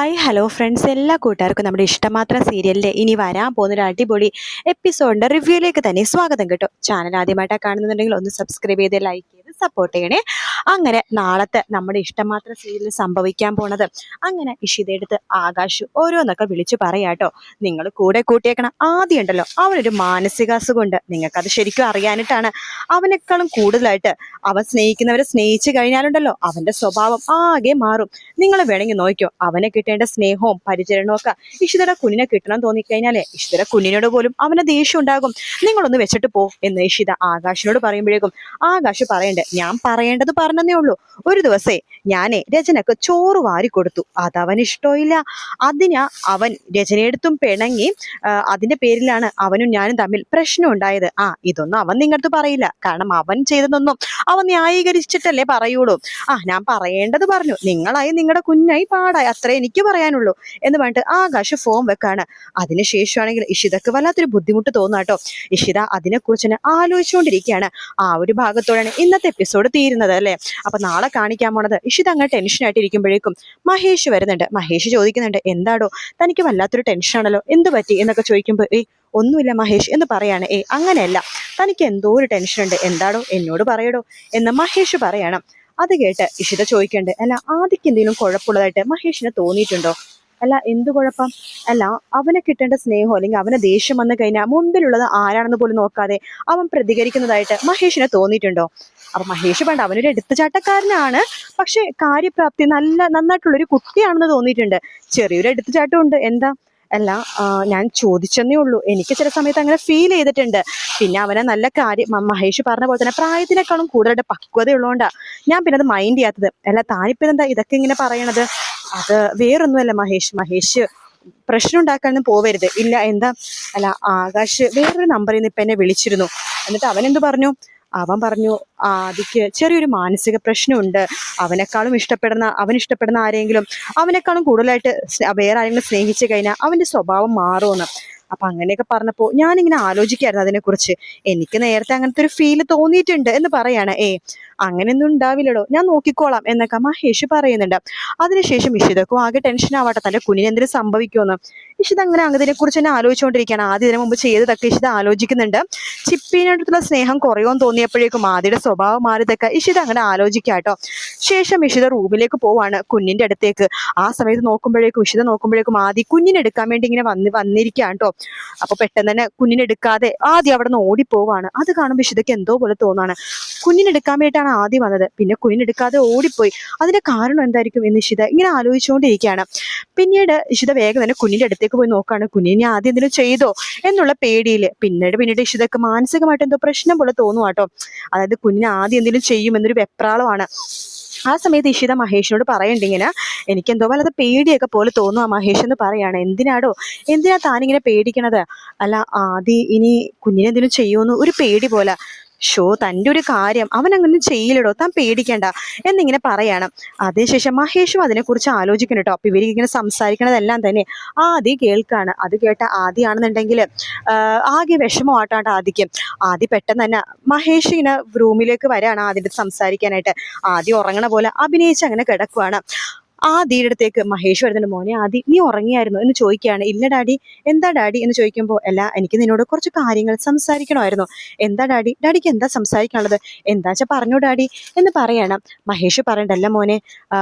Hi hello friends, എല്ലാ കൂട്ടുകാർക്കും നമ്മുടെ ഇഷ്ടമാത്ര സീരിയലിൻ്റെ ഇനി വരാൻ പോകുന്നൊരു അടിപൊളി എപ്പിസോഡിൻ്റെ റിവ്യൂയിലേക്ക് തന്നെ സ്വാഗതം കേട്ടോ. ചാനൽ ആദ്യമായിട്ടാണ് കാണുന്നുണ്ടെങ്കിൽ ഒന്ന് സബ്സ്ക്രൈബ് ചെയ്ത് ലൈക്ക് ചെയ്ത് സപ്പോർട്ട് ചെയ്യണേ. അങ്ങനെ നാളത്തെ നമ്മുടെ ഇഷ്ടമാത്ര സീരിയലിൽ സംഭവിക്കാൻ പോണത്, അങ്ങനെ ഇഷിതയെടുത്ത് ആകാശ് ഓരോന്നൊക്കെ വിളിച്ചു പറയാട്ടോ. നിങ്ങൾ കൂടെ കൂട്ടിയേക്കണം. ആദ്യം ഉണ്ടല്ലോ അവനൊരു മാനസികാസുഖമുണ്ട്, നിങ്ങൾക്കത് ശരിക്കും അറിയാനിട്ടാണ്. അവനേക്കാളും കൂടുതലായിട്ട് അവൻ സ്നേഹിക്കുന്നവരെ സ്നേഹിച്ചു കഴിഞ്ഞാലുണ്ടല്ലോ അവൻ്റെ സ്വഭാവം ആകെ മാറും. നിങ്ങൾ വേണമെങ്കിൽ നോക്കിയോ, അവനെ കിട്ടേണ്ട സ്നേഹവും പരിചരണവും ഒക്കെ ഇഷിതയുടെ കുഞ്ഞിനെ കിട്ടണം തോന്നിക്കഴിഞ്ഞാലേ ഇഷിതയുടെ കുഞ്ഞിനോട് പോലും അവന് ദേഷ്യം ഉണ്ടാകും. നിങ്ങളൊന്ന് വെച്ചിട്ട് പോ എന്ന് ഇഷിത ആകാശിനോട് പറയുമ്പോഴേക്കും ആകാശ് പറയണ്ടേ, ഞാൻ പറയേണ്ടത് പറഞ്ഞതേ ഉള്ളൂ. ഒരു ദിവസേ ഞാനേ രചനക്ക് ചോറ് വാരി കൊടുത്തു, അതവൻ ഇഷ്ടമില്ല. അതിനാ അവൻ രചനയെടുത്തും പിണങ്ങി. അതിന്റെ പേരിലാണ് അവനും ഞാനും തമ്മിൽ പ്രശ്നം ഉണ്ടായത്. ഇതൊന്നും അവൻ നിങ്ങളടുത്ത് പറയില്ല, കാരണം അവൻ ചെയ്തതൊന്നും അവൻ ന്യായീകരിച്ചിട്ടല്ലേ പറയുള്ളൂ. ഞാൻ പറയേണ്ടത് പറഞ്ഞു, നിങ്ങളായി നിങ്ങളുടെ കുഞ്ഞായി പാടായി, അത്രേ എനിക്ക് പറയാനുള്ളൂ എന്ന് പറഞ്ഞിട്ട് ആകാശ് ഫോൺ വെക്കാണ്. അതിനുശേഷമാണെങ്കിൽ ഇഷിതക്ക് വല്ലാത്തൊരു ബുദ്ധിമുട്ട് തോന്നാട്ടോ. ഇഷിത അതിനെക്കുറിച്ച് തന്നെ ആലോചിച്ചുകൊണ്ടിരിക്കുകയാണ്. ആ ഒരു ഭാഗത്തോടെയാണ് ഇന്നത്തെ എപ്പിസോഡ് തീരുന്നത് അല്ലേ. അപ്പൊ നാളെ കാണിക്കാൻ പോണത് ഇഷിത അങ്ങനെ ടെൻഷനായിട്ട് ഇരിക്കുമ്പോഴേക്കും മഹേഷ് വരുന്നുണ്ട്. മഹേഷ് ചോദിക്കുന്നുണ്ട്, എന്താടോ തനിക്ക് വല്ലാത്തൊരു ടെൻഷനാണല്ലോ, എന്ത് പറ്റി എന്നൊക്കെ ചോദിക്കുമ്പോൾ ഒന്നുമില്ല മഹേഷ് എന്ന് പറയാണ്. അങ്ങനെയല്ല, തനിക്ക് എന്തോ ഒരു ടെൻഷൻ ഉണ്ട്, എന്താടോ എന്നോട് പറയടോ എന്ന് മഹേഷ് പറയണം. അത് കേട്ട് ഇഷിത ചോദിക്കണ്ട്, അല്ല ആദിക്ക് എന്തെങ്കിലും കുഴപ്പമുള്ളതായിട്ട് മഹേഷിന് തോന്നിയിട്ടുണ്ടോ? അല്ല എന്ത് കുഴപ്പം? അല്ല അവനെ കിട്ടേണ്ട സ്നേഹം അല്ലെങ്കിൽ അവനെ ദേഷ്യം വന്നു കഴിഞ്ഞാൽ മുമ്പിലുള്ളത് ആരാണെന്ന് പോലും നോക്കാതെ അവൻ പ്രതികരിക്കുന്നതായിട്ട് മഹേഷിന് തോന്നിയിട്ടുണ്ടോ? അപ്പൊ മഹേഷ് പണ്ട് അവനൊരു എടുത്തുചാട്ടക്കാരനാണ്, പക്ഷെ കാര്യപ്രാപ്തി നന്നായിട്ടുള്ളൊരു കുട്ടിയാണെന്ന് തോന്നിയിട്ടുണ്ട്. ചെറിയൊരു എടുത്തുചാട്ടം ഉണ്ട്, എന്താ? അല്ല ഞാൻ ചോദിച്ചെന്നേ ഉള്ളൂ, എനിക്ക് ചില സമയത്ത് അങ്ങനെ ഫീൽ ചെയ്തിട്ടുണ്ട്. പിന്നെ അവനെ നല്ല കാര്യം മഹേഷ് പറഞ്ഞ പോലെ തന്നെ പ്രായത്തിനേക്കാളും കൂടുതലായിട്ട് പക്വതയുള്ളതുകൊണ്ടാ ഞാൻ പിന്നെ അത് മൈൻഡ് ചെയ്യാത്തത്. അല്ല താനിപ്പോ എന്താ ഇതൊക്കെ ഇങ്ങനെ പറയണത്? അത് വേറൊന്നുമല്ല മഹേഷ് പ്രശ്നം ഉണ്ടാക്കാനൊന്നും പോവരുത്. ഇല്ല എന്താ? അല്ല ആകാശ് വേറൊരു നമ്പറിൽ നിന്ന് ഇപ്പൊ എന്നെ വിളിച്ചിരുന്നു, എന്നിട്ട് അവനെന്ത് പറഞ്ഞു? അവൻ പറഞ്ഞു ആദിക്ക് ചെറിയൊരു മാനസിക പ്രശ്നമുണ്ട്, അവൻ ഇഷ്ടപ്പെടുന്ന ആരെങ്കിലും അവനേക്കാളും കൂടുതലായിട്ട് വേറെ ആരെങ്കിലും സ്നേഹിച്ചു കഴിഞ്ഞാൽ അവന്റെ സ്വഭാവം മാറുമെന്ന്. അപ്പൊ അങ്ങനെയൊക്കെ പറഞ്ഞപ്പോ ഞാനിങ്ങനെ ആലോചിക്കായിരുന്നു അതിനെക്കുറിച്ച്. എനിക്ക് നേരത്തെ അങ്ങനത്തെ ഒരു ഫീല് തോന്നിയിട്ടുണ്ട് എന്ന് പറയാണ്. അങ്ങനെയൊന്നും ഉണ്ടാവില്ലടോ, ഞാൻ നോക്കിക്കോളാം എന്നൊക്കെ മഹേഷ് പറയുന്നുണ്ട്. അതിനുശേഷം ഇഷിതക്കും ആകെ ടെൻഷൻ ആവട്ടെ, തന്റെ കുഞ്ഞിന് എന്തെങ്കിലും സംഭവിക്കുമെന്ന്. ഇഷിത അങ്ങനെ അതിനെ കുറിച്ച് തന്നെ ആലോചിച്ചുകൊണ്ടിരിക്കുകയാണ്. ആദ്യം ഇതിനു മുമ്പ് ചെയ്തതൊക്കെ ഇഷിത ആലോചിക്കുന്നുണ്ട്. ചിപ്പീനടുത്തുള്ള സ്നേഹം കുറയുമെന്ന് തോന്നിയപ്പോഴേക്കും ആദ്യയുടെ സ്വഭാവം മാറിയതൊക്കെ ഇഷിത അങ്ങനെ ആലോചിക്കാട്ടോ. ശേഷം ഇഷിത റൂമിലേക്ക് പോവാണ്, കുഞ്ഞിന്റെ അടുത്തേക്ക്. ആ സമയത്ത് ഇഷിത നോക്കുമ്പോഴേക്കും ആദ്യം കുഞ്ഞിനെടുക്കാൻ വേണ്ടി ഇങ്ങനെ വന്നിരിക്കുകയാണ് കേട്ടോ. അപ്പൊ പെട്ടെന്ന് തന്നെ കുഞ്ഞിനെടുക്കാതെ ആദ്യം അവിടെ നിന്ന് ഓടിപ്പോവാണ്. അത് കാണുമ്പോൾ ഇഷിതയ്ക്ക് എന്തോ പോലെ തോന്നാണ്. കുഞ്ഞിനെടുക്കാൻ വേണ്ടിയിട്ടാണ് ആദ്യം വന്നത്, പിന്നെ കുഞ്ഞിനെടുക്കാതെ ഓടിപ്പോയി. അതിന്റെ കാരണം എന്തായിരിക്കും എന്ന് ഇഷിത ഇങ്ങനെ ആലോചിച്ചുകൊണ്ടിരിക്കുകയാണ്. പിന്നീട് ഇഷിത വേഗം തന്നെ കുഞ്ഞിന്റെ അടുത്തേക്ക് പോയി നോക്കാണ്, കുഞ്ഞിനെ ആദ്യം എന്തെങ്കിലും ചെയ്തോ എന്നുള്ള പേടിയിൽ. പിന്നീട് ഇഷിതക്ക് മാനസികമായിട്ട് എന്തോ പ്രശ്നം പോലെ തോന്നുവാട്ടോ. അതായത് കുഞ്ഞിനെ ആദ്യം എന്തെങ്കിലും ചെയ്യുമെന്നൊരു വെപ്രാളമാണ്. ആ സമയത്ത് ഇഷിത മഹേഷിനോട് പറയണ്ട്, ഇങ്ങനെ എനിക്കെന്തോ വല്ലത് പേടിയൊക്കെ പോലെ തോന്നുക മഹേഷ് എന്ന് പറയാണ്. എന്തിനാ താനിങ്ങനെ പേടിക്കണത്? അല്ല ഇനി കുഞ്ഞിനെന്തെങ്കിലും ചെയ്യുമെന്ന് ഒരു പേടി പോലെ. തൻ്റെ ഒരു കാര്യം അവൻ അങ്ങനെ ചെയ്യില്ലടോ, താൻ പേടിക്കണ്ട എന്നിങ്ങനെ പറയണം. അതിനുശേഷം മഹേഷും അതിനെക്കുറിച്ച് ആലോചിക്കണം കേട്ടോ. അപ്പൊ ഇവരിങ്ങനെ സംസാരിക്കണതെല്ലാം തന്നെ ആദ്യം കേൾക്കാണ്. അത് കേട്ട ആദ്യമാണെന്നുണ്ടെങ്കിൽ ആകെ വിഷമമാട്ടാണ്ട് ആദിക്കും. ആദ്യം പെട്ടെന്ന് തന്നെ മഹേഷ് ഇങ്ങനെ റൂമിലേക്ക് വരാണ് ആദ്യത്തെ സംസാരിക്കാനായിട്ട്. ആദ്യം ഉറങ്ങണ പോലെ അഭിനയിച്ച് അങ്ങനെ കിടക്കുവാണ്. ആദിയുടെ അടുത്തേക്ക് മഹേഷ് വരുന്നുണ്ട്. മോനെ ആദി, നീ ഉറങ്ങിയായിരുന്നു എന്ന് ചോദിക്കുകയാണ്. ഇല്ല ഡാഡി. എന്താ ഡാഡി എന്ന് ചോദിക്കുമ്പോൾ, അല്ല എനിക്ക് നിന്നോട് കുറച്ച് കാര്യങ്ങൾ സംസാരിക്കണമായിരുന്നു. എന്താ ഡാഡി? ഡാഡിക്ക് എന്താ സംസാരിക്കാനുള്ളത്? എന്താ വെച്ചാൽ പറഞ്ഞോ ഡാഡി എന്ന് പറയണം. മഹേഷ് പറയണ്ടല്ല മോനെ,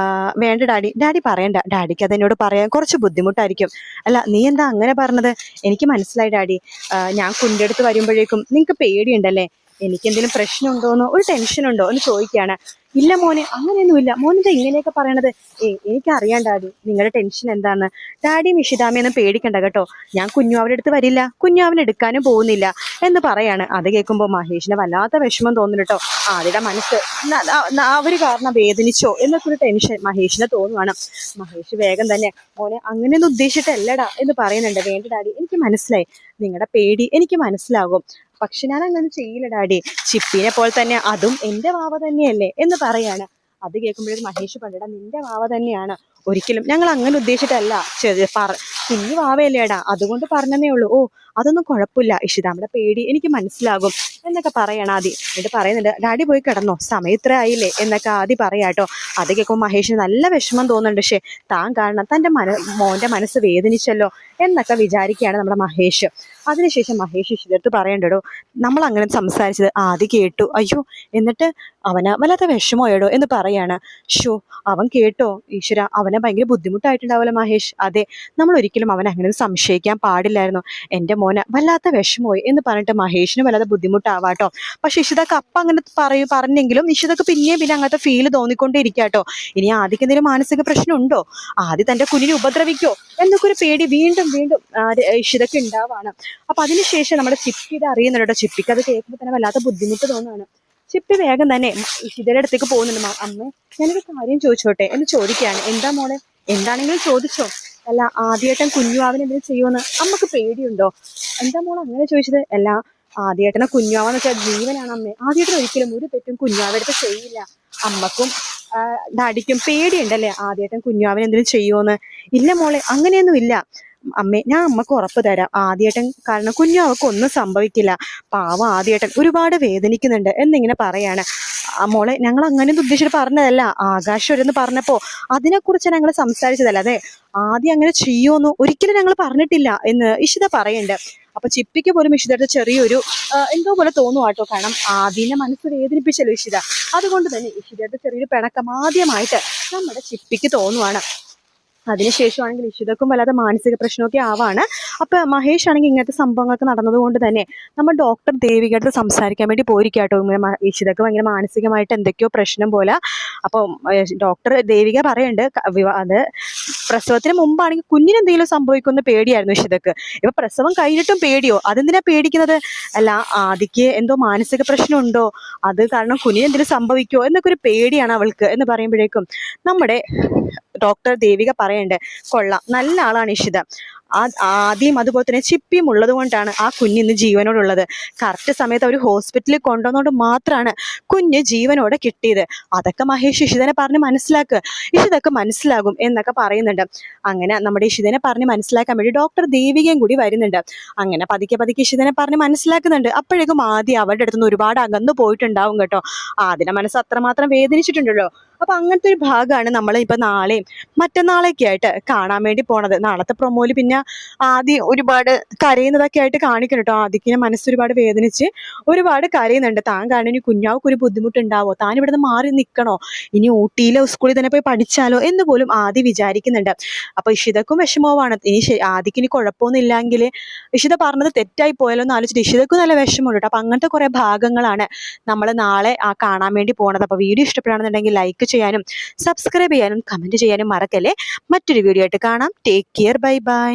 വേണ്ട ഡാഡി പറയണ്ട, ഡാഡിക്ക് അതെന്നോട് പറയാൻ കുറച്ച് ബുദ്ധിമുട്ടായിരിക്കും. അല്ല നീ എന്താ അങ്ങനെ പറഞ്ഞത്? എനിക്ക് മനസ്സിലായി ഡാഡി, ഞാൻ കുഞ്ഞിൻ്റെ അടുത്ത് വരുമ്പോഴേക്കും നിങ്ങൾക്ക് പേടിയുണ്ടല്ലേ, എനിക്കെന്തെങ്കിലും പ്രശ്നമുണ്ടോന്നോ ഒരു ടെൻഷനുണ്ടോ എന്ന് ചോദിക്കുകയാണ്. ഇല്ല മോനെ, അങ്ങനെയൊന്നുമില്ല. മോനെന്താ ഇങ്ങനെയൊക്കെ പറയണത്? എനിക്കറിയാം ഡാഡി നിങ്ങളുടെ ടെൻഷൻ എന്താന്ന്. ഡാഡിയും ഇഷിതാമയൊന്നും പേടിക്കണ്ട കേട്ടോ, ഞാൻ കുഞ്ഞു അവരുടെ അടുത്ത് വരില്ല, കുഞ്ഞു അവനെടുക്കാനും പോകുന്നില്ല എന്ന് പറയാണ്. അത് കേൾക്കുമ്പോൾ മഹേഷിന് വല്ലാത്ത വിഷമം തോന്നുന്നു കേട്ടോ. ആദ്യയുടെ മനസ്സ് അവര് കാരണം വേദനിച്ചോ എന്നൊക്കെ ഒരു ടെൻഷൻ മഹേഷിന് തോന്നുവാണ്. മഹേഷ് വേഗം തന്നെ, മോനെ അങ്ങനെയൊന്നും ഉദ്ദേശിച്ചിട്ടല്ലടാ എന്ന് പറയുന്നുണ്ട്. വേണ്ട ഡാഡി, എനിക്ക് മനസ്സിലായി, നിങ്ങളുടെ പേടി എനിക്ക് മനസ്സിലാകും, പക്ഷെ ഞാൻ അങ്ങനെ ചെയ്യില്ല ഡാഡി, ചിപ്പിനെ പോലെ തന്നെ അതും എൻ്റെ വാവ തന്നെയല്ലേ എന്ന് പറയാണ്. അത് കേൾക്കുമ്പോഴേക്കും മഹേഷ് പണ്ടടാ, നിന്റെ വാവ തന്നെയാണ്, ഒരിക്കലും ഞങ്ങൾ അങ്ങനെ ഉദ്ദേശിച്ചിട്ടല്ല കുഞ്ഞു വാവയല്ലേടാ, അതുകൊണ്ട് പറഞ്ഞതേ ഉള്ളൂ. ഓ അതൊന്നും കുഴപ്പമില്ല ഇഷിതാമ്മയുടെ പേടി എനിക്ക് മനസ്സിലാകും എന്നൊക്കെ പറയണം ആദി. എന്നിട്ട് പറയുന്നുണ്ട്, ഡാഡി പോയി കിടന്നോ, സമയം ഇത്ര ആയില്ലേ എന്നൊക്കെ ആദി പറയാട്ടോ. അത് കേൾക്കുമ്പോൾ മഹേഷിന് നല്ല വിഷമം തോന്നുന്നുണ്ട്. പക്ഷേ താൻ കാരണം തൻ്റെ മോൻ്റെ മനസ്സ് വേദനിച്ചല്ലോ എന്നൊക്കെ വിചാരിക്കുകയാണ് നമ്മുടെ മഹേഷ്. അതിനുശേഷം മഹേഷ് ഇഷിതടുത്ത് പറയണ്ടോ, നമ്മൾ അങ്ങനെ സംസാരിച്ചത് ആദി കേട്ടു. അയ്യോ, എന്നിട്ട് അവന് വല്ലാത്ത വിഷമമായിടോ എന്ന് പറയാണ്. ഷോ അവൻ കേട്ടോ ഈശ്വര, അവനെ ഭയങ്കര ബുദ്ധിമുട്ടായിട്ടുണ്ടാവുമല്ലോ മഹേഷ്. അതെ, നമ്മൾ ഒരിക്കലും അവനെ അങ്ങനെ സംശയിക്കാൻ പാടില്ലായിരുന്നു. എൻ്റെ മോനെ വല്ലാത്ത വിഷമമായി എന്ന് പറഞ്ഞിട്ട് മഹേഷിന് വല്ലാതെ ബുദ്ധിമുട്ടാവാട്ടോ. പക്ഷെ ഇഷിതക്ക് അപ്പം അങ്ങനെ പറഞ്ഞെങ്കിലും ഇഷിതക്ക് പിന്നെ അങ്ങനത്തെ ഫീല് തോന്നിക്കൊണ്ടേയിരിക്കാട്ടോ. ഇനി ആദ്യക്ക് എന്തെങ്കിലും മാനസിക പ്രശ്നം ഉണ്ടോ, ആദ്യം തൻ്റെ കുഞ്ഞിനെ ഉപദ്രവിക്കോ എന്നൊക്കെ ഒരു പേടി വീണ്ടും വീണ്ടും ഇഷിതക്ക് ഉണ്ടാവാണ്. അപ്പൊ അതിനുശേഷം നമ്മുടെ ചിപ്പി ഇത് അറിയുന്നുണ്ടോ. ചിപ്പിക്ക് അത് കേൾക്കുമ്പോൾ തന്നെ വല്ലാത്ത ബുദ്ധിമുട്ട് തോന്നുകയാണ്. ചിപ്പി വേഗം തന്നെ ഇഷിതയുടെ അടുത്തേക്ക് പോകുന്നുണ്ട്. അമ്മ ഞാനൊരു കാര്യം ചോദിച്ചോട്ടെ എന്ന് ചോദിക്കുകയാണ്. എന്താ മോളെ, എന്താണെങ്കിലും ചോദിച്ചോ. അല്ല ആദ്യേട്ടൻ കുഞ്ഞുവാവൻ എന്തെങ്കിലും ചെയ്യുമെന്ന് അമ്മക്ക് പേടിയുണ്ടോ? എന്താ മോൾ അങ്ങനെ ചോദിച്ചത്? അല്ല ആദ്യേട്ടനെ കുഞ്ഞുവാവെന്ന് വെച്ചാൽ ജീവനാണ് അമ്മേ. ആദ്യേട്ടൻ ഒരിക്കലും ഒരു തെറ്റും കുഞ്ഞുവാവെടുത്ത് ചെയ്യില്ല. അമ്മക്കും ഡാഡിക്കും പേടിയുണ്ടല്ലേ ആദ്യേട്ടൻ കുഞ്ഞുവാവൻ എന്തെങ്കിലും ചെയ്യുമോന്ന്? ഇല്ല മോളെ, അങ്ങനെയൊന്നും ഇല്ല അമ്മേ, ഞാൻ അമ്മക്ക് ഉറപ്പ് തരാം. ആദ്യേട്ടൻ കാരണം കുഞ്ഞുവാവക്ക് ഒന്നും സംഭവിക്കില്ല. പാവം ആദ്യേട്ടൻ ഒരുപാട് വേദനിക്കുന്നുണ്ട് എന്നിങ്ങനെ പറയാണ്. മോളെ, ഞങ്ങൾ അങ്ങനെ ഉദ്ദേശിച്ചിട്ട് പറഞ്ഞതല്ല. ആകാശം പറഞ്ഞപ്പോ അതിനെക്കുറിച്ച് ഞങ്ങൾ സംസാരിച്ചതല്ല. അതെ, ആദ്യം അങ്ങനെ ചെയ്യുമെന്ന് ഒരിക്കലും ഞങ്ങൾ പറഞ്ഞിട്ടില്ല എന്ന് ഇഷിത പറയുന്നുണ്ട്. അപ്പൊ ചിപ്പിക്ക് പോലും ഇഷിതയുടെ ചെറിയൊരു എന്തോ പോലെ തോന്നുവാട്ടോ. കാരണം ആദ്യനെ മനസ്സ് വേദനിപ്പിച്ചല്ലോ ഇഷിത. അതുകൊണ്ട് തന്നെ ഇഷിതയുടെ ചെറിയൊരു പിണക്കം ആദ്യമായിട്ട് നമ്മുടെ ചിപ്പിക്ക് തോന്നുവാണ്. അതിനുശേഷമാണെങ്കിൽ ഇഷിതക്കും വല്ലാതെ മാനസിക പ്രശ്നമൊക്കെ ആവാണ്. അപ്പൊ മഹേഷ് ആണെങ്കിൽ ഇങ്ങനത്തെ സംഭവങ്ങളൊക്കെ നടന്നതുകൊണ്ട് തന്നെ നമ്മൾ ഡോക്ടർ ദേവിക അടുത്ത് സംസാരിക്കാൻ വേണ്ടി പോയിരിക്കാട്ടോ. ഇങ്ങനെ ഇഷിതക്ക് ഭയങ്കര മാനസികമായിട്ട് എന്തൊക്കെയോ പ്രശ്നം പോലെ. അപ്പം ഡോക്ടർ ദേവിക പറയുന്നുണ്ട്, അത് പ്രസവത്തിന് മുമ്പാണെങ്കിൽ കുഞ്ഞിന് എന്തെങ്കിലും സംഭവിക്കുമെന്ന് പേടിയായിരുന്നു ഇഷിതക്ക്. ഇപ്പൊ പ്രസവം കഴിഞ്ഞിട്ടും പേടിയോ? അതെന്തിനാ പേടിക്കുന്നത്? അല്ല ആദിക്ക് എന്തോ മാനസിക പ്രശ്നം ഉണ്ടോ, അത് കാരണം കുഞ്ഞിന് എന്തെങ്കിലും സംഭവിക്കുമോ എന്നൊക്കെ ഒരു പേടിയാണ് അവൾക്ക് എന്ന് പറയുമ്പോഴേക്കും നമ്മുടെ ഡോക്ടർ ദേവിക പറയണ്ടേ, കൊള്ളാം, നല്ല ആളാണ് ഇഷിത. ആദ്യം അതുപോലെ തന്നെ ചിപ്പിയും ഉള്ളത് കൊണ്ടാണ് ആ കുഞ്ഞിന്ന് ജീവനോടുള്ളത്. കറക്റ്റ് സമയത്ത് അവർ ഹോസ്പിറ്റലിൽ കൊണ്ടുവന്നുകൊണ്ട് മാത്രമാണ് കുഞ്ഞ് ജീവനോടെ കിട്ടിയത്. അതൊക്കെ മഹേഷ് ഇഷിതനെ പറഞ്ഞ് മനസ്സിലാക്കുക, ഇഷിതൊക്കെ മനസ്സിലാകും എന്നൊക്കെ പറയുന്നുണ്ട്. അങ്ങനെ നമ്മുടെ ഇഷിതനെ പറഞ്ഞ് മനസ്സിലാക്കാൻ വേണ്ടി ഡോക്ടർ ദേവികയും കൂടി വരുന്നുണ്ട്. അങ്ങനെ പതുക്കെ പതുക്കെ ഇഷിതനെ പറഞ്ഞ് മനസ്സിലാക്കുന്നുണ്ട്. അപ്പോഴേക്കും ആദ്യം അവരുടെ അടുത്തുനിന്ന് ഒരുപാട് അകന്നു പോയിട്ടുണ്ടാവും കേട്ടോ. ആദ്യം മനസ്സ് അത്രമാത്രം വേദനിച്ചിട്ടുണ്ടല്ലോ. അപ്പൊ അങ്ങനത്തെ ഒരു ഭാഗമാണ് നമ്മൾ ഇപ്പൊ നാളെയും മറ്റന്നാളേക്ക് ആയിട്ട് കാണാൻ വേണ്ടി പോണത്. നാളത്തെ പ്രൊമോയില് പിന്നെ ആദ്യം ഒരുപാട് കരയുന്നതൊക്കെ ആയിട്ട് കാണിക്കണം കേട്ടോ. ആദ്യക്കിനെ മനസ്സൊരുപാട് വേദനിച്ച് ഒരുപാട് കരയുന്നുണ്ട്. താൻ കാരണം ഇനി കുഞ്ഞാവക്ക് ഒരു ബുദ്ധിമുട്ടുണ്ടാവോ, താൻ ഇവിടുന്ന് മാറി നിൽക്കണോ, ഇനി ഊട്ടിയിലെ സ്കൂളിൽ തന്നെ പോയി പഠിച്ചാലോ എന്ന് പോലും ആദ്യം വിചാരിക്കുന്നുണ്ട്. അപ്പൊ ഇഷിതക്കും വിഷമമാണ്. ഇനി ആദ്യക്കിനി കുഴപ്പമൊന്നും ഇല്ലെങ്കിൽ ഇഷിത പറഞ്ഞത് തെറ്റായി പോയാലോ എന്ന് ആലോചിച്ചിട്ട് ഇഷിതക്കും നല്ല വിഷമമുണ്ട് കേട്ടോ. അപ്പൊ അങ്ങനത്തെ കുറെ ഭാഗങ്ങളാണ് നമ്മൾ നാളെ കാണാൻ വേണ്ടി പോണത്. അപ്പൊ വീഡിയോ ഇഷ്ടപ്പെടുകയാണെന്നുണ്ടെങ്കിൽ ലൈക്ക് ചെയ്യാനും സബ്സ്ക്രൈബ് ചെയ്യാനും കമന്റ് ചെയ്യാനും മറക്കല്ലേ. മറ്റൊരു വീഡിയോ ആയിട്ട് കാണാം. Take care, bye bye.